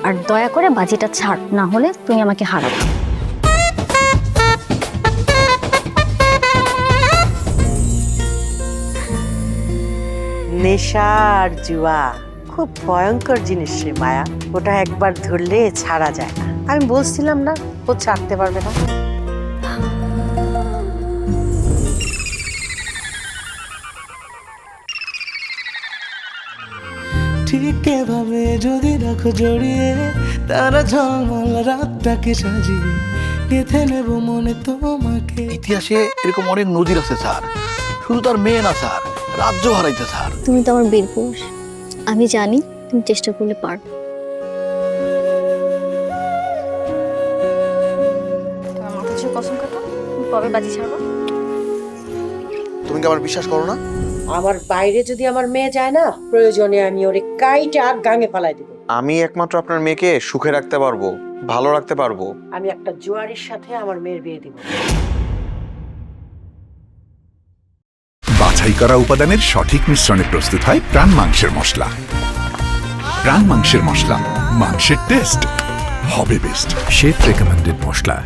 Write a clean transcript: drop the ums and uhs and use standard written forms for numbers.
আর দয়া করে বাজিটা ছাড়, না হলে তুমি আমাকে হারাবে। নেশা আর জুয়া খুব ভয়ঙ্কর জিনিস রে মায়া, ওটা একবার ধরলে ছাড়া যায় না। আমি বলছিলাম না ও ছাড়তে পারবে না। ঠিক এভাবে যদি রাখো জড়িয়ে, তারা ঝলমল রাতটাকে সাজিয়ে গেঁথে নেব মনে তোমাকে। ইতিহাসে এরকম অনেক নজির আছে স্যার, শুধু তার মেয়ে না স্যার, রাজ্য হারাইতে স্যার। তুমি তো আমার বীর পুরুষ, আমি জানি তুমি চেষ্টা করলে পারবে। তোমার মাথা ছুঁয়ে কসম কাটো, তুমি কবে বাজি ছাড়বো? তুমি কি আমার বিশ্বাস করো না? আমার বাইরে যদি আমার মেয়ে যায় না, প্রয়োজনে আমি ওরে কাইটা গাঙে ফালাই দেব। আমি একমাত্র আপনার মেয়েকে সুখে রাখতে পারবো, ভালো রাখতে পারবো। আমি একটা জুয়ারির সাথে আমার মেয়ের বিয়ে দিব। বাছাই করা উপাদানের সঠিক মিশ্রণে প্রস্তুত হয় প্রাণ মাংসের মশলা। প্রাণ মাংসের মশলা, মাংসের টেস্ট হবে বেস্ট। শেফ রেকমেন্ডেড মশলা।